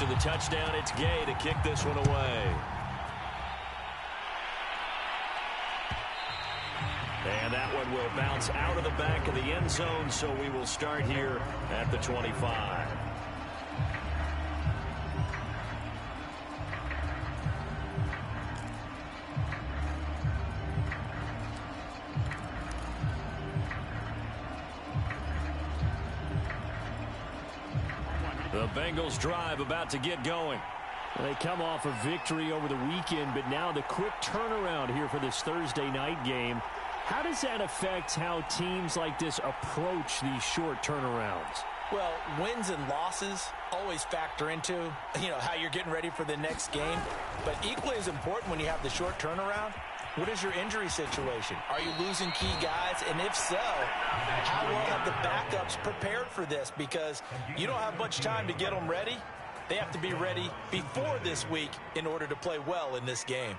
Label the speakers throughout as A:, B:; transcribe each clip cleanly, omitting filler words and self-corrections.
A: After the touchdown, it's Gay to kick this one away. And that one will bounce out of the back of the end zone, so we will start here at the 25. The Bengals drive about to get going.
B: They come off a victory over the weekend, but now the quick turnaround here for this Thursday night game. How does that affect how teams like this approach these short turnarounds?
C: Well, wins and losses always factor into, how you're getting ready for the next game. But equally as important when you have the short turnaround, what is your injury situation? Are you losing key guys? And if so, how well have the backups prepared for this? Because you don't have much time to get them ready. They have to be ready before this week in order to play well in this game.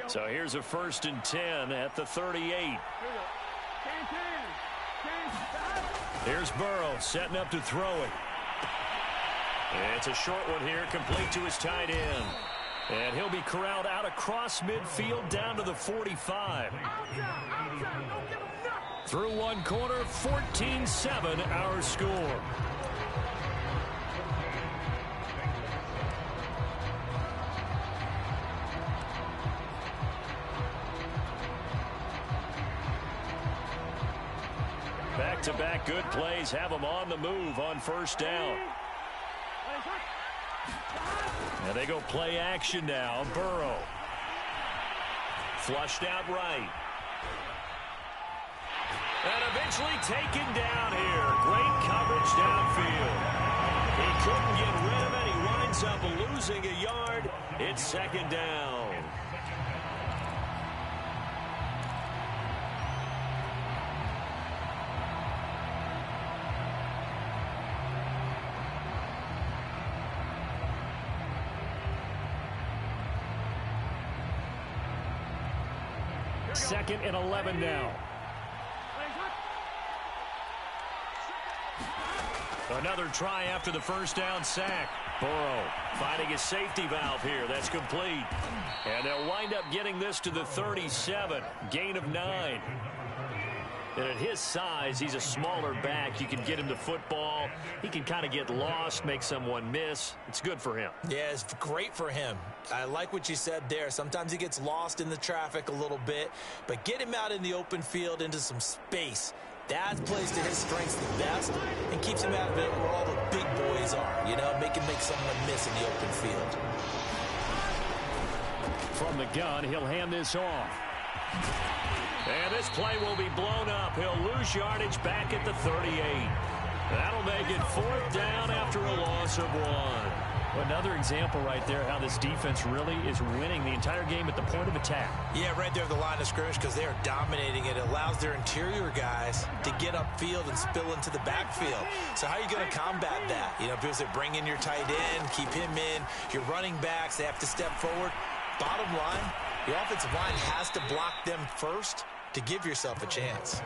A: So here's a 1st and 10 at the 38. Here's Burrow setting up to throw it. It's a short one here, complete to his tight end. And he'll be corralled out across midfield down to the 45. Through one corner, 14-7 our score. Back-to-back good plays have them on the move on 1st down. And they go play action now. Burrow. Flushed out right. And eventually taken down here. Great coverage downfield. He couldn't get rid of it. He winds up losing a yard. It's 2nd down.
B: Second and 11 now.
A: Another try after the 1st down sack. Burrow finding his safety valve here. That's complete. And they'll wind up getting this to the 37. Gain of 9. And at his size, he's a smaller back. You can get him the football. He can kind of get lost, make someone miss. It's good for him.
C: Yeah, it's great for him. I like what you said there. Sometimes he gets lost in the traffic a little bit, but get him out in the open field into some space. That plays to his strengths the best and keeps him out of it where all the big boys are, make someone miss in the open field.
B: From the gun, he'll hand this off.
A: And this play will be blown up. He'll lose yardage back at the 38. That'll make it 4th down after a loss of 1.
B: Another example right there how this defense really is winning the entire game at the point of attack.
C: Yeah, right there at the line of scrimmage because they are dominating it. It allows their interior guys to get upfield and spill into the backfield. So how are you going to combat that? Because they bring in your tight end, keep him in. Your running backs, they have to step forward. Bottom line, the offensive line has to block them first to give yourself a chance.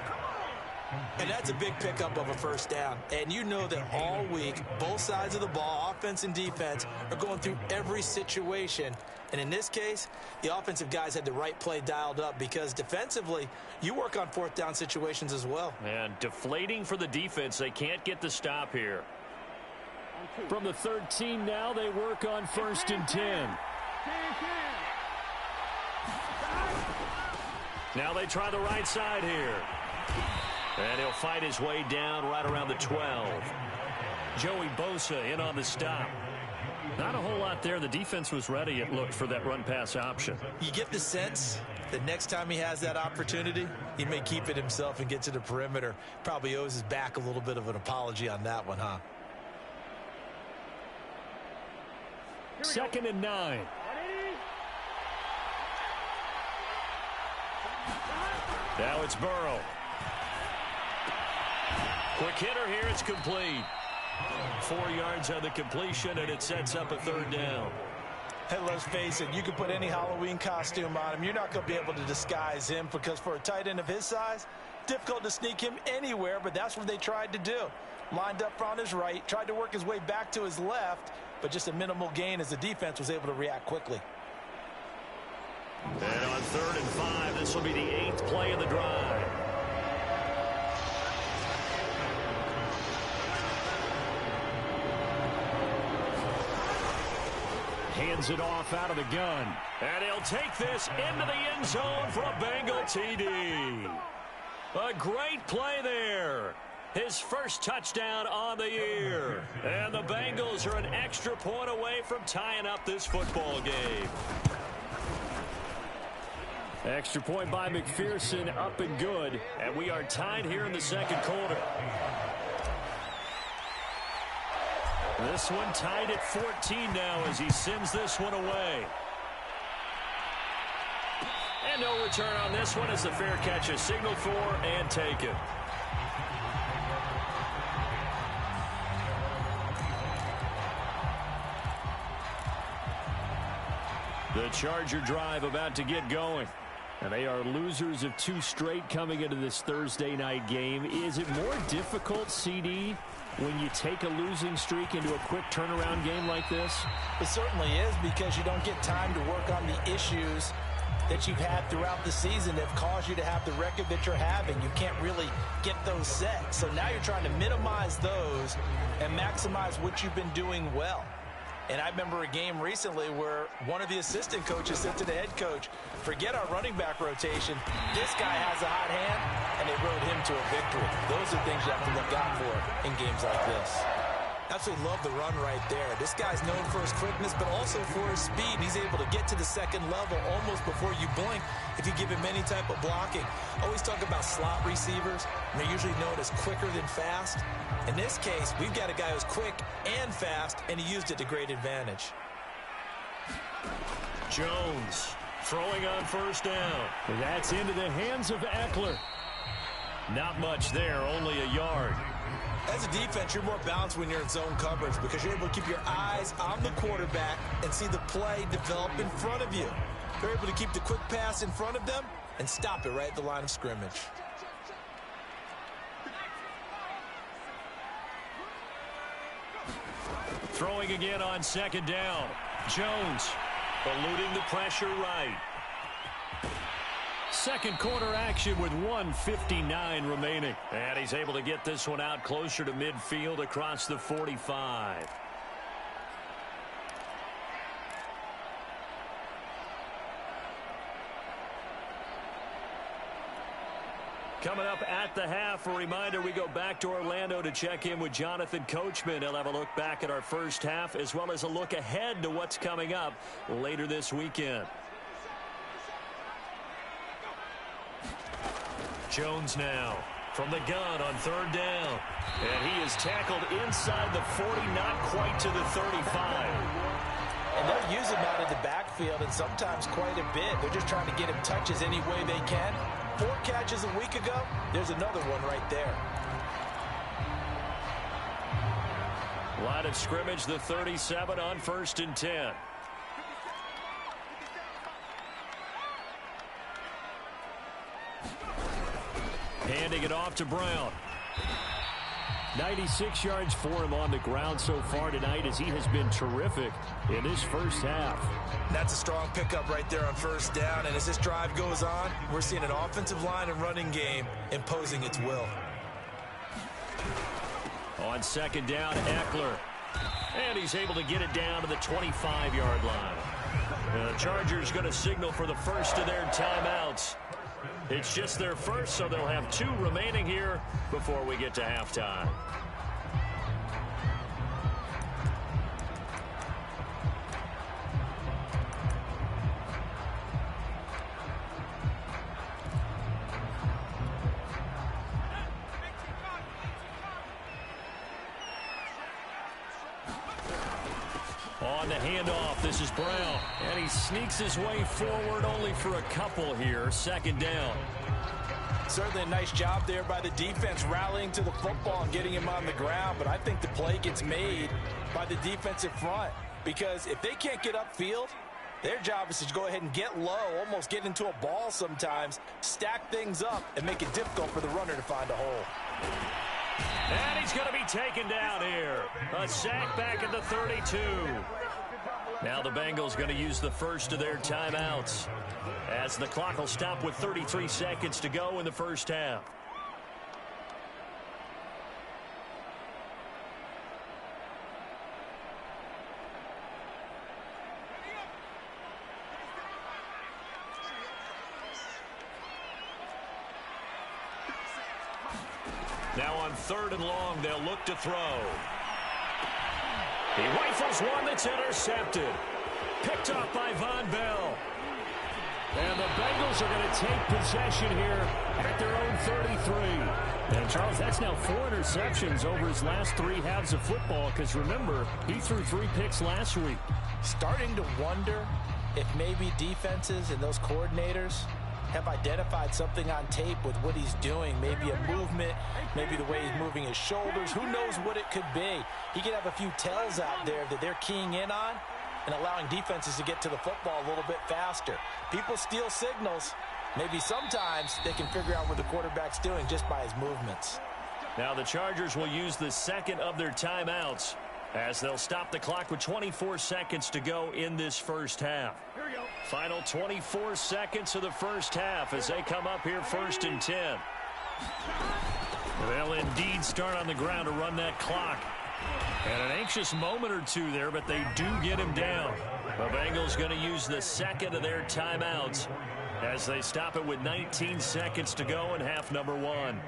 C: And that's a big pickup of a 1st down. And you know that all week, both sides of the ball, offense and defense, are going through every situation. And in this case, the offensive guys had the right play dialed up because defensively, you work on 4th down situations as well.
A: And deflating for the defense. They can't get the stop here.
B: From the 13 now, they work on 1st and 10.
A: Now they try the right side here. And he'll fight his way down right around the 12. Joey Bosa in on the stop.
B: Not a whole lot there. The defense was ready, it looked, for that run-pass option.
C: You get the sense that next time he has that opportunity, he may keep it himself and get to the perimeter. Probably owes his back a little bit of an apology on that one, huh?
B: 2nd and 9.
A: Now it's Burrow. Quick hitter here. It's complete. 4 yards on the completion, and it sets up a 3rd down.
C: Hey, let's face it, you can put any Halloween costume on him. You're not going to be able to disguise him because for a tight end of his size, difficult to sneak him anywhere, but that's what they tried to do. Lined up on his right, tried to work his way back to his left, but just a minimal gain as the defense was able to react quickly.
A: And on 3rd and 5, this will be the 8th play of the drive.
B: Hands it off out of the gun.
A: And he'll take this into the end zone for a Bengal TD. A great play there. His first touchdown on the year. And the Bengals are an extra point away from tying up this football game.
B: Extra point by McPherson, up and good.
A: And we are tied here in the second quarter. This one tied at 14 now as he sends this one away. And no return on this one as the fair catch is signaled for and taken. The Charger drive about to get going. And they are losers of 2 straight coming into this Thursday night game. Is it more difficult, CD, when you take a losing streak into a quick turnaround game like this?
C: It certainly is, because you don't get time to work on the issues that you've had throughout the season that have caused you to have the record that you're having. You can't really get those set. So now you're trying to minimize those and maximize what you've been doing well. And I remember a game recently where one of the assistant coaches said to the head coach, forget our running back rotation. This guy has a hot hand, and they rode him to a victory. Those are things you have to look out for in games like this. Absolutely love the run right there. This guy's known for his quickness, but also for his speed. He's able to get to the second level almost before you blink if you give him any type of blocking. Always talk about slot receivers, and they're usually known as quicker than fast. In this case, we've got a guy who's quick and fast, and he used it to great advantage.
A: Jones throwing on first down.
B: That's into the hands of Eckler.
A: Not much there, only a yard.
C: As a defense, you're more balanced when you're in zone coverage because you're able to keep your eyes on the quarterback and see the play develop in front of you. They're able to keep the quick pass in front of them and stop it right at the line of scrimmage.
A: Throwing again on 2nd down. Jones eluding the pressure right.
B: Second quarter action with 1:59 remaining.
A: And he's able to get this one out closer to midfield across the 45. Coming up at the half, a reminder, we go back to Orlando to check in with Jonathan Coachman. He'll have a look back at our first half as well as a look ahead to what's coming up later this weekend. Jones now from the gun on 3rd down. And he is tackled inside the 40, not quite to the 35.
C: And they're using him out of the backfield, and sometimes quite a bit. They're just trying to get him touches any way they can. 4 catches a week ago. There's another one right there.
A: Line of scrimmage, the 37 on 1st and 10. Handing it off to Brown.
B: 96 yards for him on the ground so far tonight as he has been terrific in this first half.
C: That's a strong pickup right there on 1st down. And as this drive goes on, we're seeing an offensive line and running game imposing its will.
A: On 2nd down, Eckler. And he's able to get it down to the 25-yard line. The Chargers going to signal for the first of their timeouts. It's just their first, so they'll have 2 remaining here before we get to halftime. On the handoff, this is Brown. And he sneaks his way forward only for a couple here. 2nd down.
C: Certainly a nice job there by the defense rallying to the football and getting him on the ground. But I think the play gets made by the defensive front. because if they can't get upfield, their job is to go ahead and get low, almost get into a ball sometimes, stack things up, and make it difficult for the runner to find a hole.
A: And he's going to be taken down here. A sack back at the 32. Now the Bengals going to use the first of their timeouts as the clock will stop with 33 seconds to go in the first half. Now on 3rd and long, they'll look to throw. He rifles one that's intercepted. Picked off by Von Bell.
B: And the Bengals are going to take possession here at their own 33. And, Charles, that's now 4 interceptions over his last 3 halves of football because, remember, he threw 3 picks last week.
C: Starting to wonder if maybe defenses and those coordinators have identified something on tape with what he's doing. Maybe a movement, maybe the way he's moving his shoulders. Who knows what it could be? He could have a few tells out there that they're keying in on and allowing defenses to get to the football a little bit faster. People steal signals. Maybe sometimes they can figure out what the quarterback's doing just by his movements.
A: Now the Chargers will use the second of their timeouts as they'll stop the clock with 24 seconds to go in this first half.
B: Here we go.
A: Final 24 seconds of the first half as they come up here 1st and 10. They'll indeed start on the ground to run that clock. And an anxious moment or two there, but they do get him down. The Bengals going to use the second of their timeouts as they stop it with 19 seconds to go in half number 1.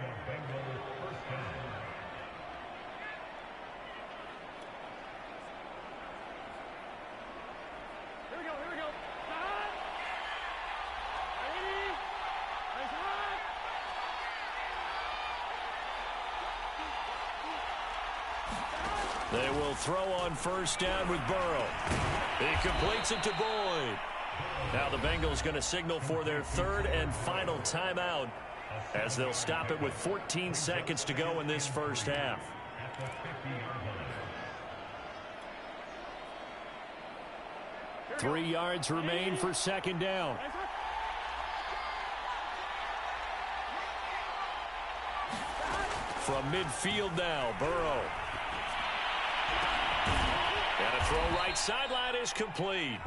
A: They will throw on 1st down with Burrow. He completes it to Boyd. Now the Bengals going to signal for their 3rd and final timeout as they'll stop it with 14 seconds to go in this first half.
B: Three yards remain for 2nd down.
A: From midfield now, Burrow. And a throw right sideline is complete.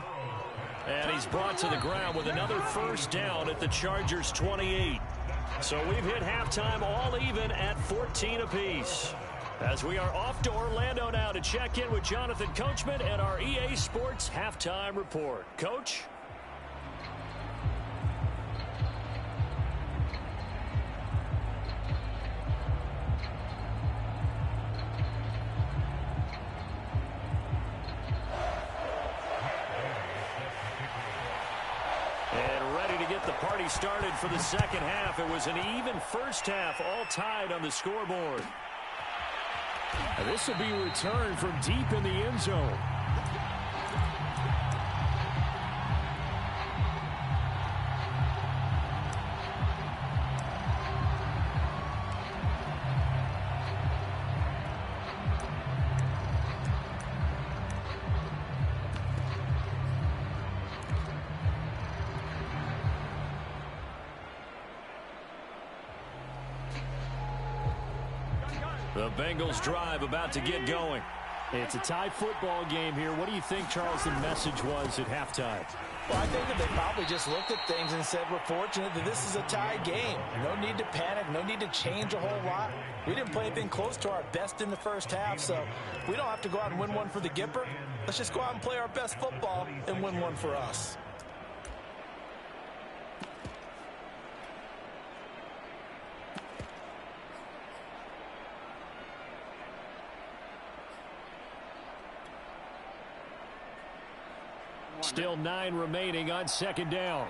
A: And he's brought to the ground with another 1st down at the Chargers' 28. So we've hit halftime all even at 14 apiece. As we are off to Orlando now to check in with Jonathan Coachman and our EA Sports Halftime Report. Coach? Party started for the second half. It was an even first half, all tied on the scoreboard.
B: And this will be returned from deep in the end zone.
A: The Bengals drive about to get going.
B: It's a tie football game here. What do you think, Charles, the message was at halftime?
C: Well, I think that they probably just looked at things and said, we're fortunate that this is a tie game. No need to panic. No need to change a whole lot. We didn't play anything close to our best in the first half, so we don't have to go out and win one for the Gipper. Let's just go out and play our best football and win one for us.
B: Still 9 remaining on 2nd down.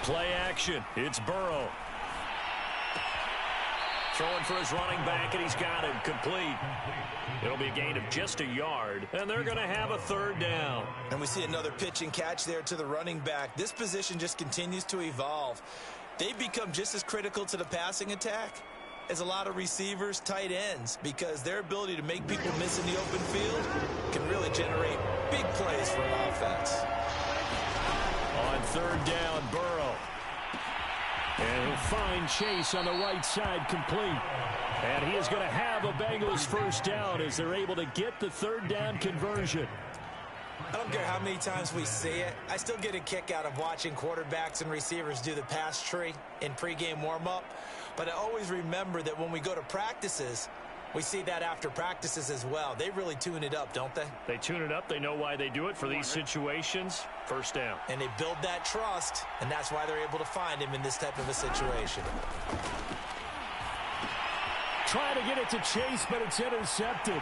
A: Play action. It's Burrow. Throwing for his running back, and he's got him complete. It'll be a gain of just a yard, and they're going to have a 3rd down.
C: And we see another pitch and catch there to the running back. This position just continues to evolve. They become just as critical to the passing attack is a lot of receivers, tight ends, because their ability to make people miss in the open field can really generate big plays for an offense.
B: On third down, Burrow. And he'll find Chase on the right side, complete. And he is going to have a Bengals first down as they're able to get the third down conversion.
C: I don't care how many times we see it. I still get a kick out of watching quarterbacks and receivers do the pass tree in pregame warm-up. But I always remember that when we go to practices, we see that after practices as well. They really tune it up, don't they?
A: They tune it up. They know why they do it for these situations. First down.
C: And they build that trust, and that's why they're able to find him in this type of a situation.
B: Trying to get it to Chase, but it's intercepted.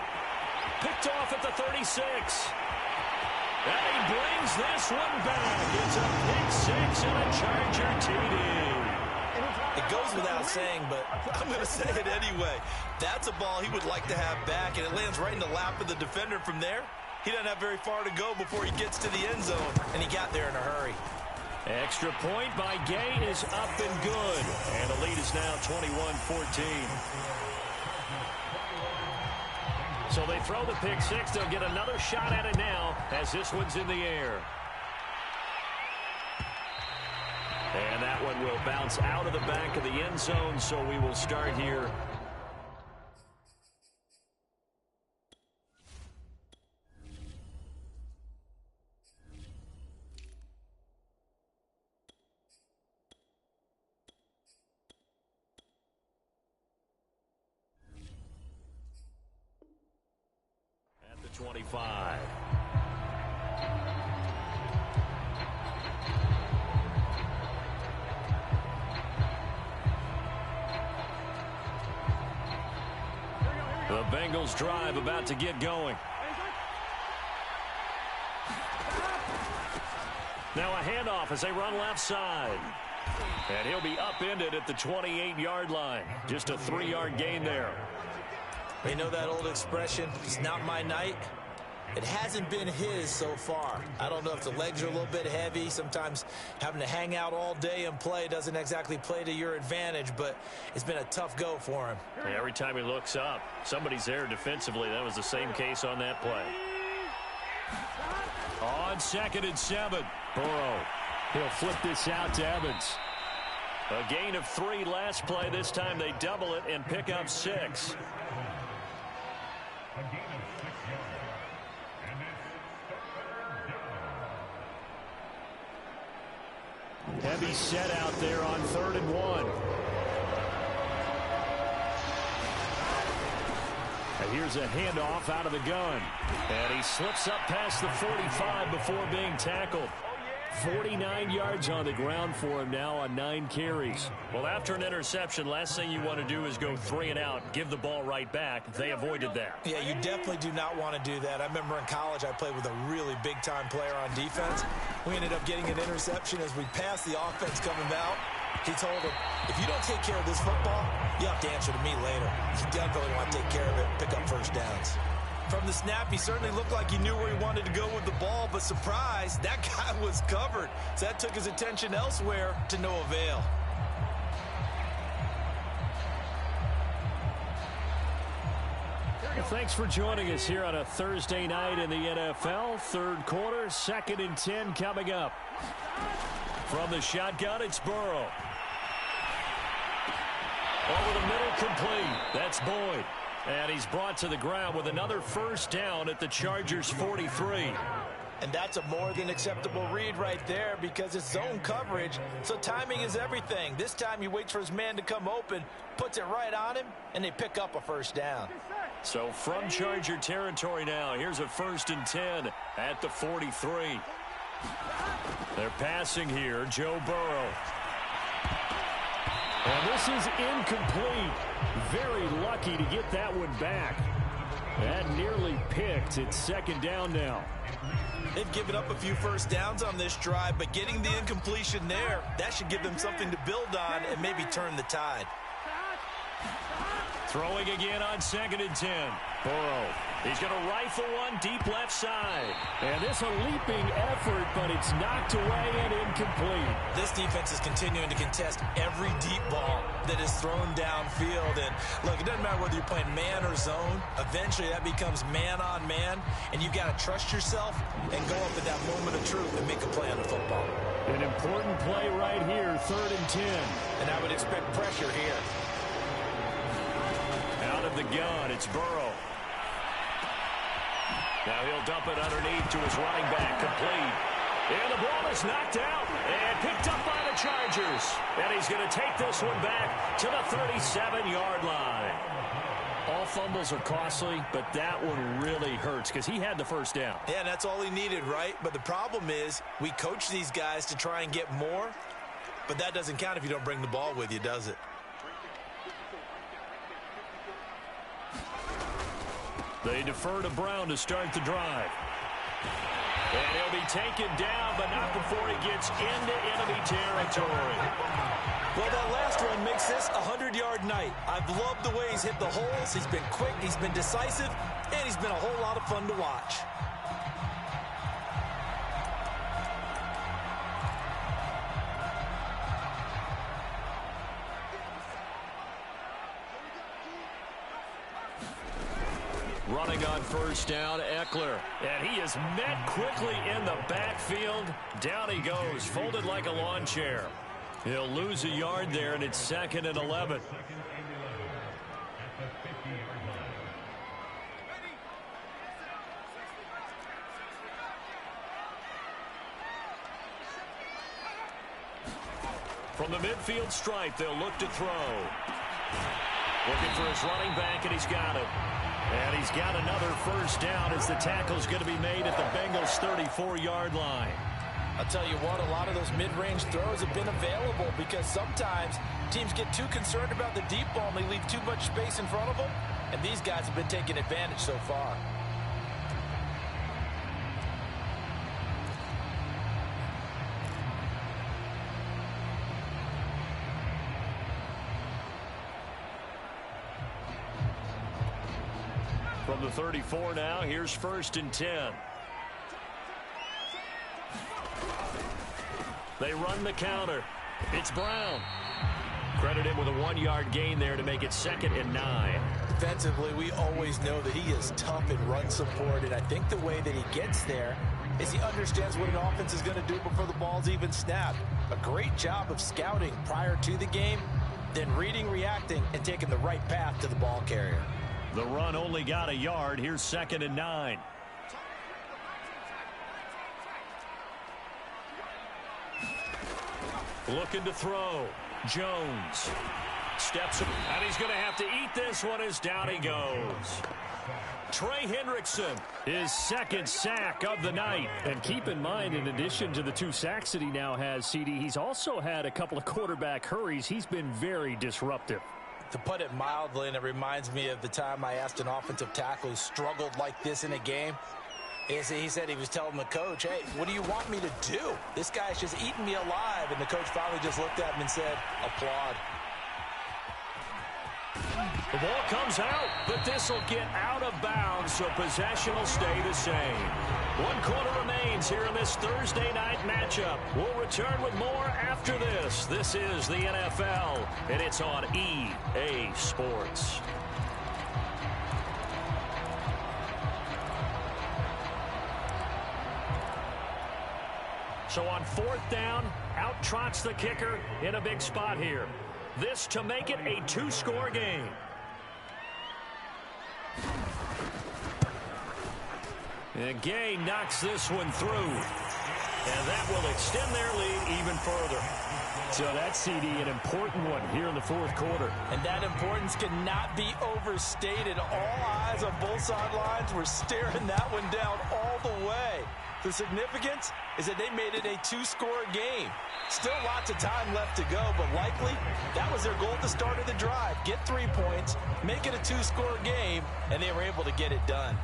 A: Picked off at the 36. And he brings this one back. It's a pick 6 and a Charger TD.
C: It goes without saying, but I'm going to say it anyway. That's a ball he would like to have back, and it lands right in the lap of the defender from there. He doesn't have very far to go before he gets to the end zone, and he got there in a hurry.
A: Extra point by Gay is up and good. And the lead is now 21-14. So they throw the pick 6. They'll get another shot at it now as this one's in the air. And that one will bounce out of the back of the end zone, so we will start here. At the 25. The Bengals drive about to get going. Now a handoff as they run left side. And he'll be upended at the 28-yard line. Just a 3-yard gain there.
C: You know that old expression, it's not my night? It hasn't been his so far. I don't know if the legs are a little bit heavy. Sometimes having to hang out all day and play doesn't exactly play to your advantage, but it's been a tough go for him.
A: Yeah, every time he looks up, somebody's there defensively. That was the same case on that play. On 2nd and 7,
B: Burrow. He'll flip this out to Evans.
A: A gain of 3 last play. This time they double it and pick up 6.
B: Heavy set out there on 3rd and 1. And here's a handoff out of the gun.
A: And he slips up past the 45 before being tackled.
B: 49 yards on the ground for him now on 9 carries.
A: Well, after an interception, last thing you want to do is go 3 and out, give the ball right back. They avoided that.
C: Yeah, you definitely do not want to do that. I remember in college I played with a really big-time player on defense. We ended up getting an interception as we passed the offense coming out. He told him, if you don't take care of this football, you have to answer to me later. You definitely want to take care of it, pick up first downs. From the snap, he certainly looked like he knew where he wanted to go with the ball, but surprise, that guy was covered. So that took his attention elsewhere to no avail.
B: Well, thanks for joining us here on a Thursday night in the NFL. 3rd quarter, 2nd and 10 coming up.
A: From the shotgun, it's Burrow. Over the middle, complete. That's Boyd. And he's brought to the ground with another first down at the Chargers' 43.
C: And that's a more than acceptable read right there because it's zone coverage, so timing is everything. This time he waits for his man to come open, puts it right on him, and they pick up a first down.
A: So from Charger territory now, here's a 1st and 10 at the 43. They're passing here, Joe Burrow.
B: And this is incomplete. Very lucky to get that one back. That nearly picked. It's 2nd down now.
C: They've given up a few first downs on this drive, but getting the incompletion there, that should give them something to build on and maybe turn the tide.
A: Throwing again on 2nd and 10. Burrow. He's going to rifle one deep left side.
B: And this a leaping effort, but it's knocked away and incomplete.
C: This defense is continuing to contest every deep ball that is thrown downfield. And look, it doesn't matter whether you're playing man or zone. Eventually that becomes man on man, and you've got to trust yourself and go up at that moment of truth and make a play on the football.
B: An important play right here, 3rd and 10.
C: And I would expect pressure here.
A: Out of the gun, it's Burrow. Now he'll dump it underneath to his running back, complete. And the ball is knocked out and picked up by the Chargers. And he's going to take this one back to the 37-yard line. All fumbles are costly, but that one really hurts because he had the first down.
C: Yeah, and that's all he needed, right? But the problem is we coach these guys to try and get more, but that doesn't count if you don't bring the ball with you, does it?
A: They defer to Brown to start the drive. And he'll be taken down, but not before he gets into enemy territory.
C: Well, that last one makes this a 100-yard night. I've loved the way he's hit the holes. He's been quick, he's been decisive, and he's been a whole lot of fun to watch.
A: Running on first down, Eckler. And he is met quickly in the backfield. Down he goes, folded like a lawn chair. He'll lose a yard there, and it's 2nd and 11. From the midfield stripe, they'll look to throw. Looking for his running back, and he's got it. And he's got another first down as the tackle's going to be made at the Bengals' 34-yard line.
C: I'll tell you what, a lot of those mid-range throws have been available because sometimes teams get too concerned about the deep ball and they leave too much space in front of them. And these guys have been taking advantage so far.
A: From the 34 now, here's 1st and 10. They run the counter. It's Brown. Credit him with a 1-yard gain there to make it 2nd and 9.
C: Defensively, we always know that he is tough in run support, and I think the way that he gets there is he understands what an offense is going to do before the ball's even snapped. A great job of scouting prior to the game, then reading, reacting, and taking the right path to the ball carrier.
A: The run only got a yard. Here's 2nd and 9. Looking to throw. Jones steps up, and he's going to have to eat this one as down he goes. Trey Hendrickson, his 2nd sack of the night.
B: And keep in mind, in addition to the 2 sacks that he now has, CD, he's also had a couple of quarterback hurries. He's been very disruptive.
C: To put it mildly, and it reminds me of the time I asked an offensive tackle who struggled like this in a game. He said he was telling the coach, hey, what do you want me to do? This guy's just eating me alive. And the coach finally just looked at him and said, applaud.
A: The ball comes out, but this will get out of bounds, so possession will stay the same. 1 quarter remains here in this Thursday night matchup. We'll return with more after this. This is the NFL, and it's on EA Sports. So on 4th down, out trots the kicker in a big spot here. This to make it a 2-score game. And Gay knocks this one through. And that will extend their lead even further.
B: So that's, CD, an important one here in the 4th quarter.
C: And that importance cannot be overstated. All eyes on both sidelines were staring that one down all the way. The significance is that they made it a 2-score game. Still lots of time left to go, but likely that was their goal at the start of the drive. Get 3 points, make it a 2-score game, and they were able to get it done.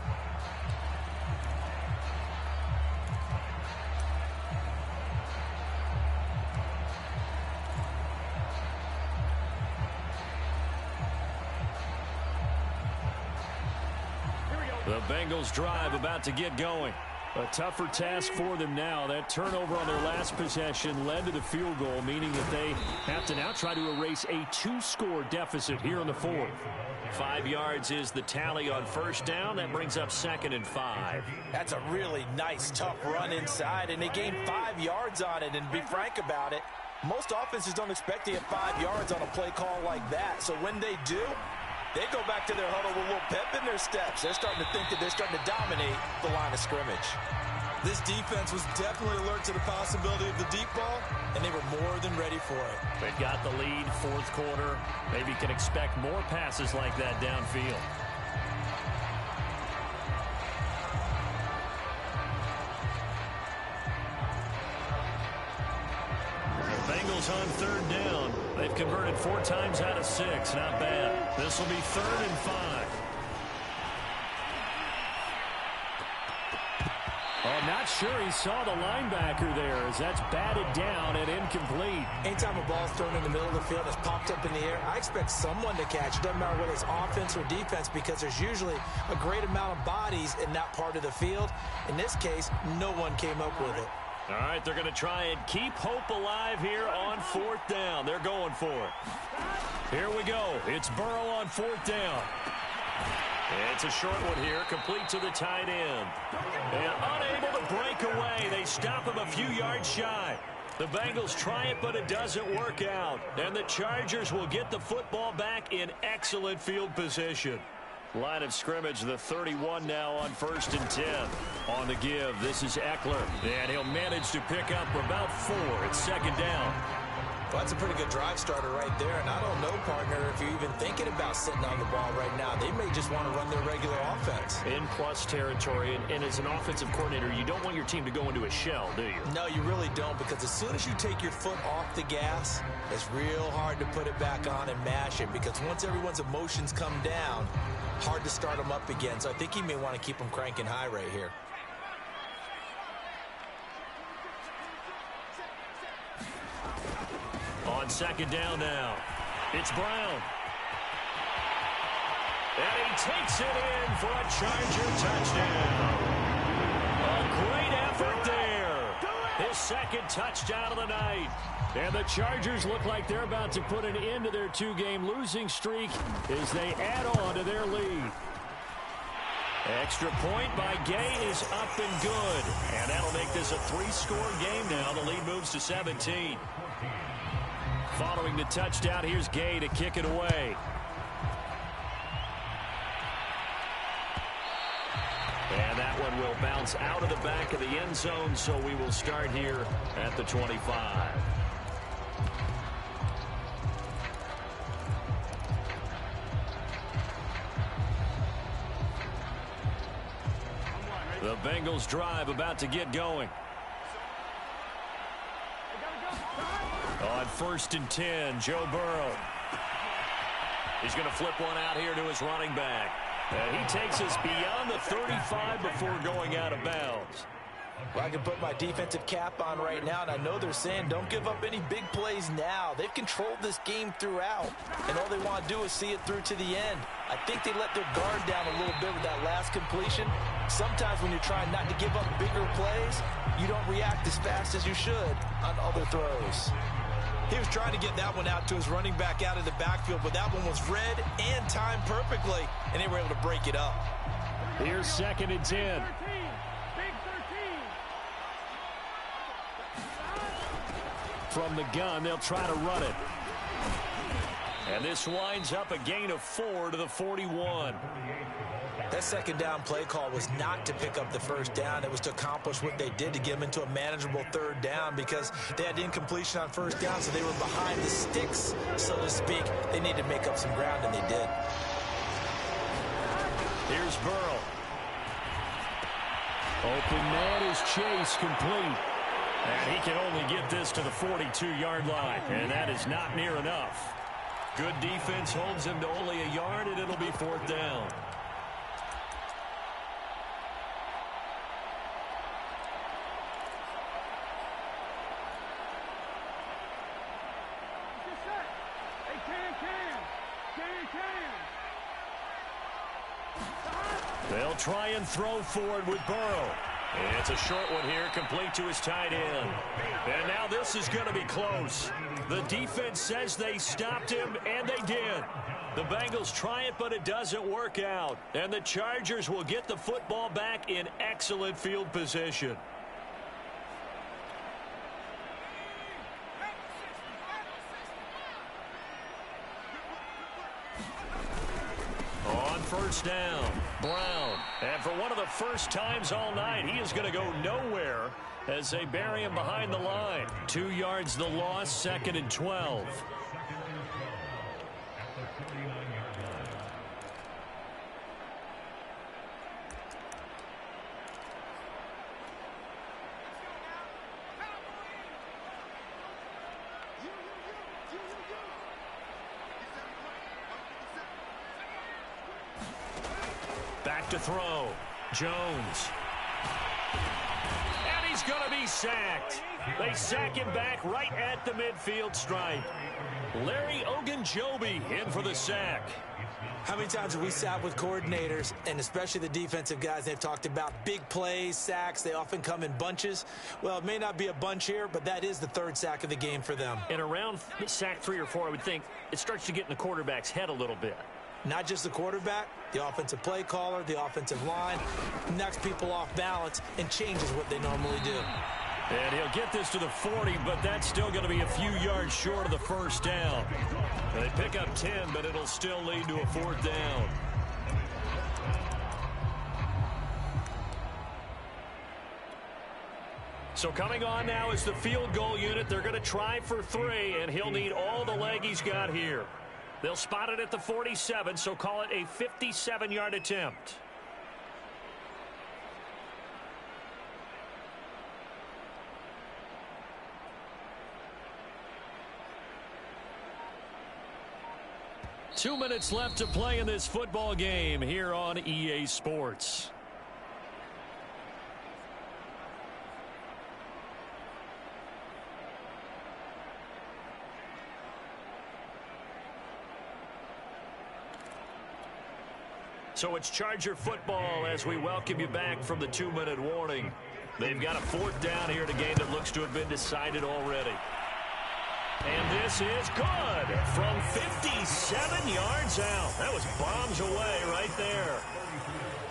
A: The Bengals drive about to get going.
B: A tougher task for them now. That turnover on their last possession led to the field goal, meaning that they have to now try to erase a 2-score deficit here in the fourth.
A: 5 yards is the tally on first down. That brings up 2nd and 5.
C: That's a really nice, tough run inside, and they gained 5 yards on it. And to be frank about it, most offenses don't expect to get 5 yards on a play call like that. So when they do, they go back to their huddle with a little pep in their steps. They're starting to think that they're starting to dominate the line of scrimmage. This defense was definitely alert to the possibility of the deep ball, and they were more than ready for it.
A: They got the lead, fourth quarter. Maybe can expect more passes like that downfield. The Bengals on third down. They've converted 4 times out of 6. Not bad. This will be 3rd and 5.
B: I'm not sure he saw the linebacker there as that's batted down and incomplete.
C: Anytime a ball's thrown in the middle of the field and it's popped up in the air, I expect someone to catch it. Doesn't matter whether it's offense or defense, because there's usually a great amount of bodies in that part of the field. In this case, no one came up with it.
A: All right, they're going to try and keep hope alive here on 4th down. They're going for it. Here we go. It's Burrow on 4th down. It's a short one here, complete to the tight end. And unable to break away. They stop him a few yards shy. The Bengals try it, but it doesn't work out. And the Chargers will get the football back in excellent field position. Line of scrimmage, the 31 now on 1st and 10. On the give, this is Eckler. And he'll manage to pick up about 4. It's 2nd down.
C: Well, that's a pretty good drive starter right there. And I don't know, partner, if you're even thinking about sitting on the ball right now. They may just want to run their regular offense.
A: In plus territory, and as an offensive coordinator, you don't want your team to go into a shell, do you?
C: No, you really don't, because as soon as you take your foot off the gas, it's real hard to put it back on and mash it, because once everyone's emotions come down, hard to start them up again. So I think he may want to keep them cranking high right here.
A: On 2nd down now, it's Brown. And he takes it in for a Charger touchdown. A great effort there. His 2nd touchdown of the night. And the Chargers look like they're about to put an end to their 2-game losing streak as they add on to their lead. Extra point by Gay is up and good. And that'll make this a 3-score game now. The lead moves to 17. Following the touchdown, here's Gay to kick it away. And that one will bounce out of the back of the end zone, so we will start here at the 25. The Bengals drive about to get going. On 1st and 10, Joe Burrow. He's going to flip one out here to his running back. And he takes us beyond the 35 before going out of bounds.
C: Well, I can put my defensive cap on right now, and I know they're saying don't give up any big plays now. They've controlled this game throughout, and all they want to do is see it through to the end. I think they let their guard down a little bit with that last completion. Sometimes when you're trying not to give up bigger plays, you don't react as fast as you should on other throws. He was trying to get that one out to his running back out of the backfield, but that one was read and timed perfectly, and they were able to break it up.
B: Here's 2nd and 10. From the gun, they'll try to run it.
A: And this winds up a gain of 4 to the 41.
C: That 2nd down play call was not to pick up the 1st down. It was to accomplish what they did, to get them into a manageable 3rd down, because they had incompletion on 1st down, so they were behind the sticks, so to speak. They needed to make up some ground, and they did.
A: Here's Burrow.
B: Open man is Chase, complete.
A: And he can only get this to the 42-yard line, and that is not near enough. Good defense holds him to only a yard, and it'll be 4th down. They'll try and throw forward with Burrow. And it's a short one here, complete to his tight end. And now this is going to be close. The defense says they stopped him, and they did. The Bengals try it, but it doesn't work out. And the Chargers will get the football back in excellent field position. On first down, Brown. And for one of the first times all night, he is going to go nowhere as they bury him behind the line. 2 yards the loss, 2nd and 12. Back to throw. Jones. And he's going to be sacked. They sack him back right at the midfield stripe. Larry Ogunjobi in for the sack.
C: How many times have we sat with coordinators, and especially the defensive guys, they've talked about big plays, sacks. They often come in bunches. Well, it may not be a bunch here, but that is the 3rd sack of the game for them.
B: And around sack 3 or 4, I would think it starts to get in the quarterback's head a little bit.
C: Not just the quarterback, the offensive play caller, the offensive line, knocks people off balance and changes what they normally do.
A: And he'll get this to the 40, but that's still going to be a few yards short of the first down. They pick up 10, but it'll still lead to a 4th down. So coming on now is the field goal unit. They're going to try for 3, and he'll need all the leg he's got here. They'll spot it at the 47, so call it a 57-yard attempt. Two minutes left to play in this football game here on EA Sports. So it's Charger football as we welcome you back from the 2-minute warning. They've got a 4th down here in a game that looks to have been decided already. And this is good from 57 yards out. That was bombs away right there.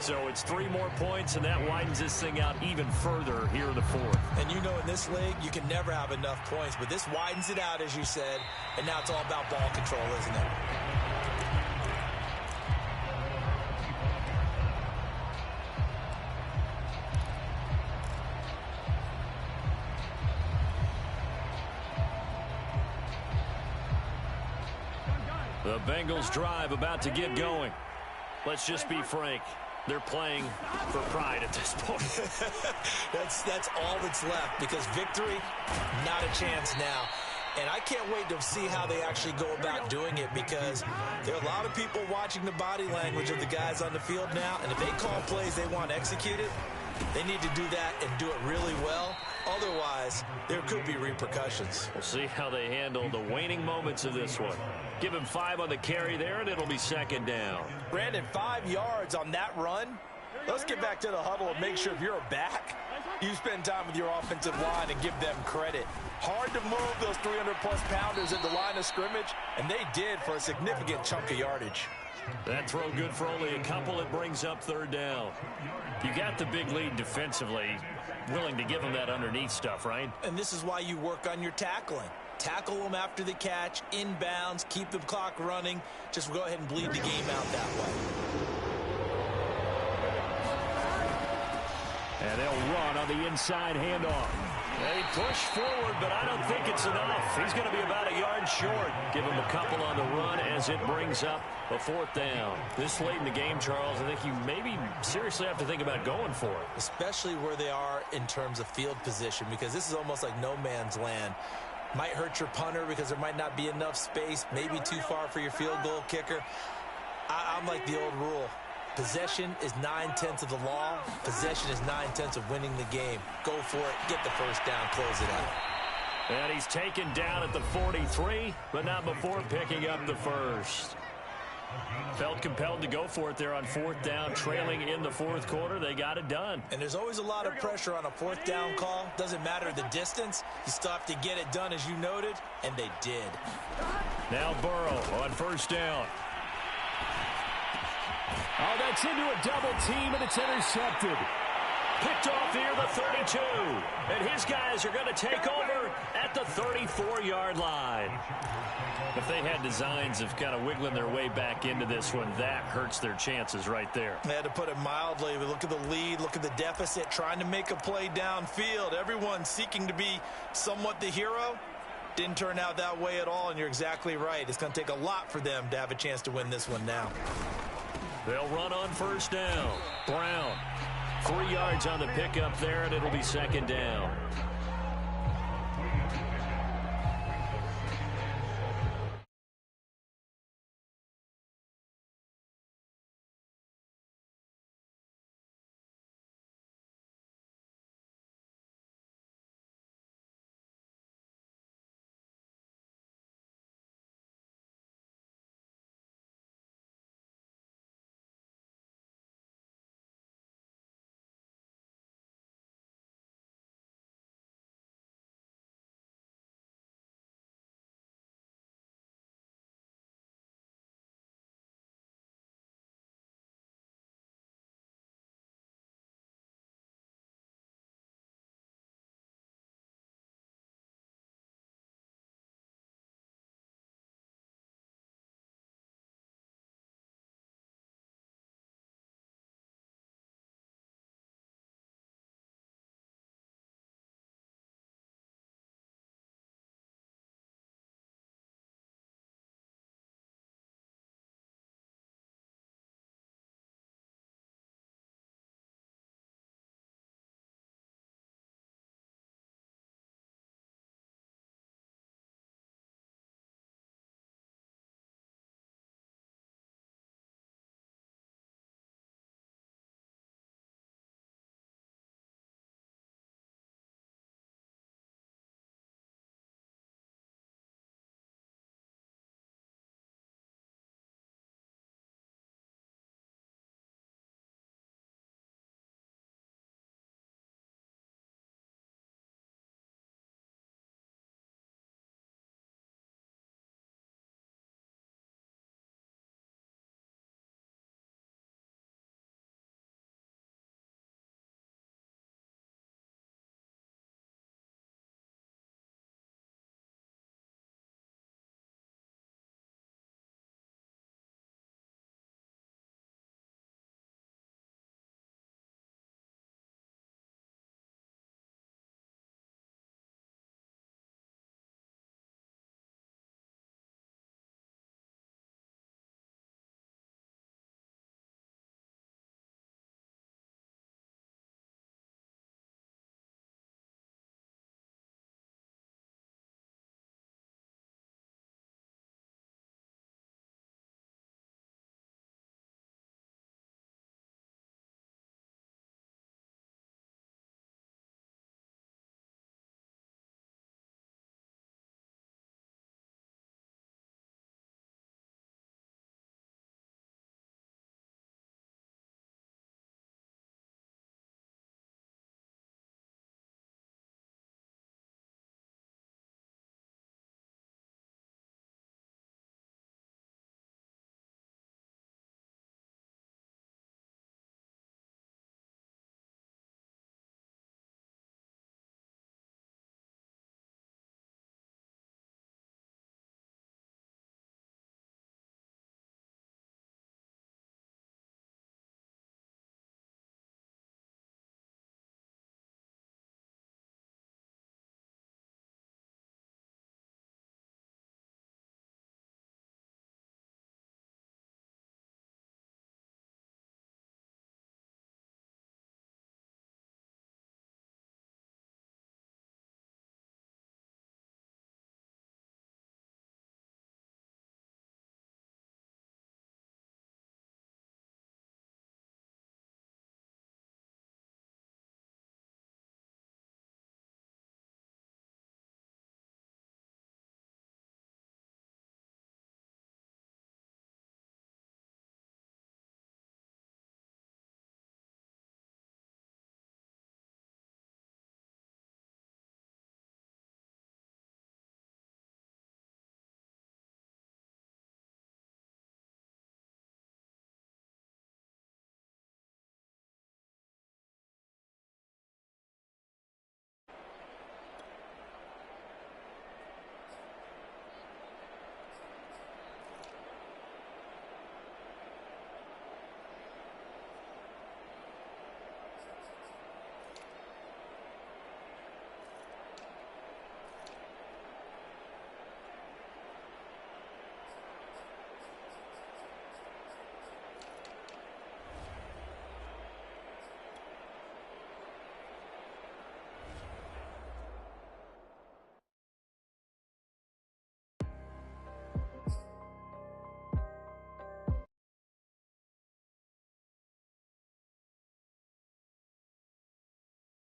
A: So it's 3 more points, and that widens this thing out even further here in the 4th.
C: And you know in this league, you can never have enough points, but this widens it out, as you said, and now it's all about ball control, isn't it?
A: The Bengals drive about to get going. Let's just be frank. They're playing for pride at this point.
C: That's all that's left, because victory, not a chance now. And I can't wait to see how they actually go about doing it, because there are a lot of people watching the body language of the guys on the field now, and if they call plays they want executed, they need to do that and do it really well. Otherwise, there could be repercussions.
A: We'll see how they handle the waning moments of this one. Give him 5 on the carry there, and it'll be 2nd down.
C: Brandon, 5 yards on that run. Let's get back to the huddle and make sure if you're a back, you spend time with your offensive line and give them credit. Hard to move those 300-plus pounders at the line of scrimmage, and they did for a significant chunk of yardage.
A: That throw good for only a couple. It brings up 3rd down. You got the big lead defensively, willing to give them that underneath stuff, right?
C: And this is why you work on your tackling. Tackle them after the catch, inbounds, keep the clock running. Just go ahead and bleed the game out that way.
B: And they'll run on the inside handoff.
A: They push forward, but I don't think it's enough. He's going to be about a yard short. Give him a couple on the run as it brings up a 4th down. This late in the game, Charles, I think you maybe seriously have to think about going for it.
C: Especially where they are in terms of field position, because this is almost like no man's land. Might hurt your punter because there might not be enough space, maybe too far for your field goal kicker. I'm like the old rule. Possession is 9/10 of the law. Possession is 9/10 of winning the game. Go for it. Get the first down. Close it out.
A: And he's taken down at the 43, but not before picking up the first. Felt compelled to go for it there on 4th down, trailing in the 4th quarter. They got it done.
C: And there's always a lot of pressure on a 4th down call. Doesn't matter the distance. You still have to get it done, as you noted, and they did.
A: Now Burrow on 1st down.
B: Oh, that's into a double team, and it's intercepted.
A: Picked off near the 32. And his guys are going to take over at the 34-yard line. If they had designs of kind of wiggling their way back into this one, that hurts their chances right there.
C: They had to put it mildly. Look at the lead, look at the deficit, trying to make a play downfield. Everyone seeking to be somewhat the hero. Didn't turn out that way at all, and you're exactly right. It's going to take a lot for them to have a chance to win this one now.
A: They'll run on 1st down. Brown, 3 yards on the pickup there, and it'll be 2nd down.